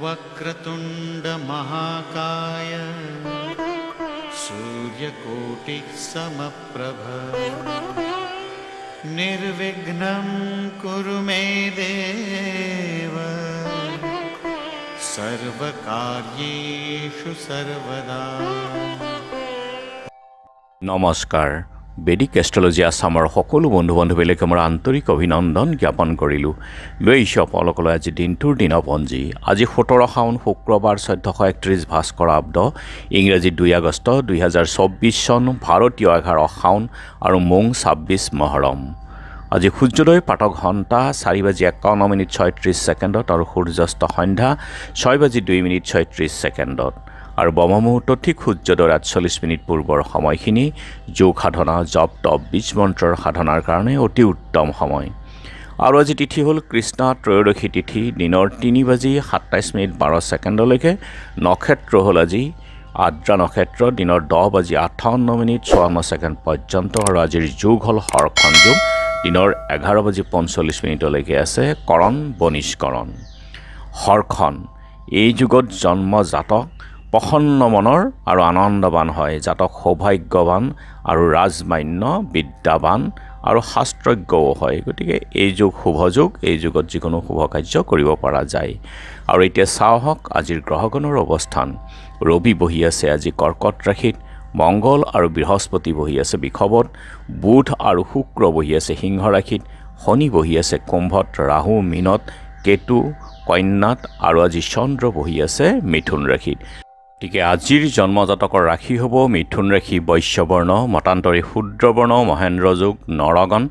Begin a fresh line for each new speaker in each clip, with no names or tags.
वक्रतुंड महाकाय सूर्यकोटि समप्रभ निर्विघ्नं कुरु मे देव सर्वकार्येषु सर्वदा।
नमस्कार। বেদিক এষ্ট্ৰলজি আসামৰ সকলো বন্ধু বান্ধৱীলৈকে মোৰ আন্তৰিক অভিনন্দন জ্ঞাপন কৰিলোঁ। লৈ আহিছোঁ আপোনালোকলৈ আজি দিনটোৰ দিনপঞ্জী। আজি 17 শাওন শুক্ৰবাৰ 1431 ভাস্কৰ আব্দ, ইংৰাজী 2 আগষ্ট 2024 চন, ভাৰতীয় 11 শাওন আৰু মোং 26 মহৰম। আজি সূৰ্যোদয় প্ৰাতঃ ঘণ্টা 4:51:36 আৰু সূৰ্যাস্ত সন্ধ্যা 6:02:36 আৰু ব্ৰহ্ম মুহূৰ্ত ঠিক সূৰ্যোদয়ৰ 48 পূৰ্বৰ সময়খিনি যোগ সাধনা, জপ তপ, বীজ মন্ত্ৰৰ সাধনাৰ কাৰণে অতি উত্তম সময়। আৰু আজি তিথি হ'ল কৃষ্ণা ত্ৰয়োদশী তিথি, দিনৰ 3:12:12 নক্ষত্ৰ হ'ল আজি আদ্ৰা নক্ষত্ৰ, দিনৰ 10:58:54 পৰ্যন্ত। আৰু আজিৰ যোগ হ'ল হৰখন যোগ, দিনৰ 11:45 আছে কৰণ বনিষ্কৰণ। হৰখন এই যুগত জন্ম জাতক প্ৰসন্ন মনৰ আৰু আনন্দবান হয়। জাতক সৌভাগ্যৱান আৰু ৰাজমান্য, বিদ্যাবান আৰু শাস্ত্ৰজ্ঞও হয়। গতিকে এই যুগ শুভ যুগ, এই যুগত যিকোনো শুভ কাৰ্য কৰিব পৰা যায়। আৰু এতিয়া চাওক আজিৰ গ্ৰহগণৰ অৱস্থান। ৰবি বহি আছে আজি কৰ্কট ৰাশিত, মংগল আৰু বৃহস্পতি বহি আছে বৃষভত, বুধ আৰু শুক্ৰ বহি আছে সিংহ ৰাশিত, শনি বহি আছে কুম্ভত, ৰাহু মীনত, কেতু কন্যাত আৰু আজি চন্দ্ৰ বহি আছে মিথুন ৰাশিত। গতিকে আজিৰ জন্মজাতকৰ ৰাশি হ'ব মিথুন ৰাশি, বৈশ্যবৰ্ণ, মতান্তৰী শূদ্ৰবৰ্ণ, মহেন্দ্ৰ যোগ, নৰগণ,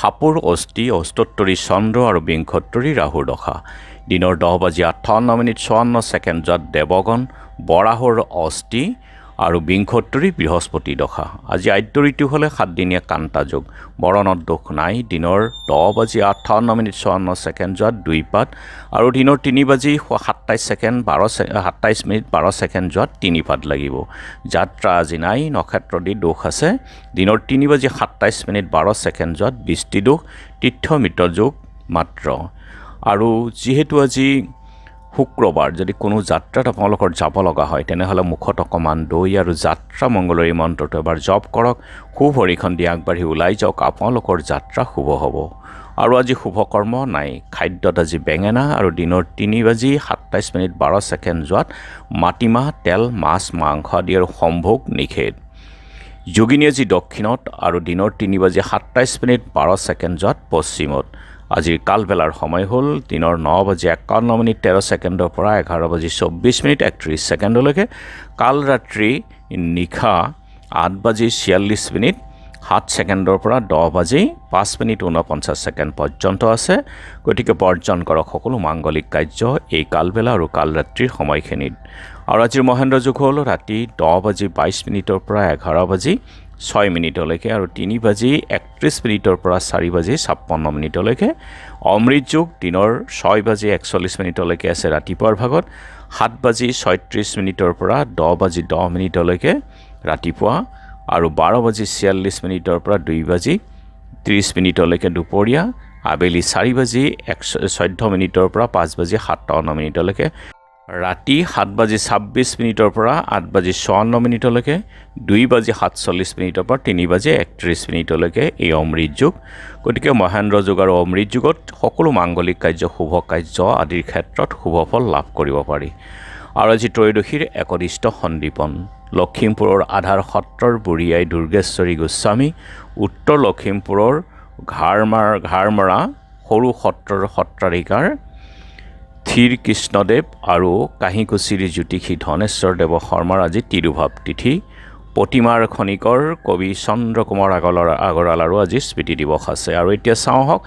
সাপুৰ অস্থি, অষ্টোত্তৰী চন্দ্ৰ আৰু বিংশোত্তৰী ৰাহুৰ দশা। দিনৰ 10:58:54 দেৱগণ, বৰাহৰ অস্থি আৰু বিংশোত্তৰী বৃহস্পতি দশা। আজি আদ্য ঋতু হ'লে 7 দিনীয়া কান্তা যোগ, বৰণত দোষ নাই। দিনৰ 10:58:54 দুইপাত আৰু দিনৰ 3:27:12 তিনিপাত লাগিব। যাত্ৰা আজি নাই, নক্ষত্ৰ দি দোষ আছে। দিনৰ 3:27:12 বৃষ্টি দোষ, তীৰ্থ মিত্ৰ যোগ মাত্ৰ। আৰু যিহেতু আজি শুক্ৰবাৰ, যদি কোনো যাত্ৰাত আপোনালোকৰ যাব লগা হয় তেনেহ'লে মুখত অকণমান দৈ আৰু যাত্ৰা মংগলৰী মন্ত্ৰটো এবাৰ জপ কৰক। শুভ ভৰিখন দি আগবাঢ়ি ওলাই যাওক, আপোনালোকৰ যাত্ৰা শুভ হ'ব। আৰু আজি শুভ কৰ্ম নাই। খাদ্যত আজি বেঙেনা আৰু দিনৰ 3:27:12 মাটিমাহ, তেল, মাছ, মাংস আদি আৰু সম্ভোগ নিষেধ। যোগিনী আজি দক্ষিণত আৰু দিনৰ 3:27:12 পশ্চিমত। আজিৰ কালবেলাৰ সময় হ'ল দিনৰ 9:51:13 পৰা 11:24:31। কাল ৰাত্ৰি নিশা 8:46:07 পৰা 10:05:49 পৰ্যন্ত আছে। গতিকে বৰ্জন কৰক সকলো মাংগলিক কাৰ্য এই কালবেলা আৰু কাল ৰাত্ৰিৰ সময়খিনিত। আৰু আজিৰ মহেন্দ্ৰ যোগ হ'ল ৰাতি 10:22 পৰা 11:06 আৰু 3:31 পৰা 4:56 অমৃত যোগ দিনৰ 6:41 আছে ৰাতিপুৱাৰ ভাগত, 7:36 পৰা 10:10 ৰাতিপুৱা আৰু 12:46 পৰা 2:30 দুপৰীয়া, আবেলি 4:14 পৰা 5:57 ৰাতি 7:26 পৰা 8:54 2:47 পৰা 3:31 এই অমৃত যুগ। গতিকে মহেন্দ্ৰ যুগ আৰু অমৃত যুগত সকলো মাংগলিক কাৰ্য, শুভ কাৰ্য আদিৰ ক্ষেত্ৰত শুভ ফল লাভ কৰিব পাৰি। আৰু আজি ত্ৰয়োদশীৰ একনিষ্ঠ সন্দীপন। লখিমপুৰৰ আধাৰ সত্ৰৰ বুঢ়ী আই দুৰ্গেশ্বৰী গোস্বামী, উত্তৰ লখিমপুৰৰ ঘাৰমৰা সৰু সত্ৰৰ সত্ৰাধিকাৰ ধীৰ কৃষ্ণদেৱ আৰু কাহিকুছিৰ জ্যোতিষী ধনেশ্বৰ দেৱ শৰ্মাৰ আজি তিৰুভাৱ তিথি। প্ৰতিমাৰ খনিকৰ কবি চন্দ্ৰ কুমাৰ আগৰৱালাৰো আজি স্মৃতি দিৱস আছে। আৰু এতিয়া চাওক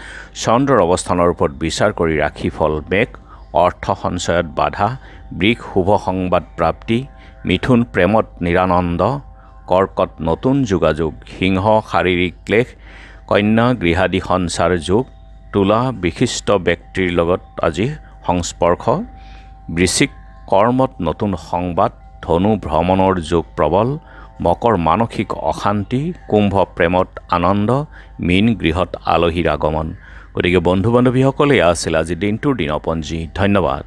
চন্দ্ৰৰ অৱস্থানৰ ওপৰত বিচাৰ কৰি ৰাশিফল মেঘ, অৰ্থ সঞ্চয়ত বাধা, বৃষ শুভ সংবাদ প্ৰাপ্তি, মিথুন প্ৰেমত নিৰানন্দ, কৰ্কট নতুন যোগাযোগ, সিংহ শাৰীৰিক ক্লেশ, কন্যা গৃহাদি সঞ্চাৰ যোগ, তুলা বিশিষ্ট ব্যক্তিৰ লগত আজি সংস্পৰ্শ, বৃশ্চিক কৰ্মত নতুন সংবাদ, ধনু ভ্ৰমণৰ যোগ প্ৰবল, মকৰ মানসিক অশান্তি, কুম্ভ প্ৰেমত আনন্দ, মীন গৃহত আলহীৰ আগমন। গতিকে বন্ধু বান্ধৱীসকলে এয়া আছিল আজি দিনটোৰ দিনপঞ্জী। ধন্যবাদ।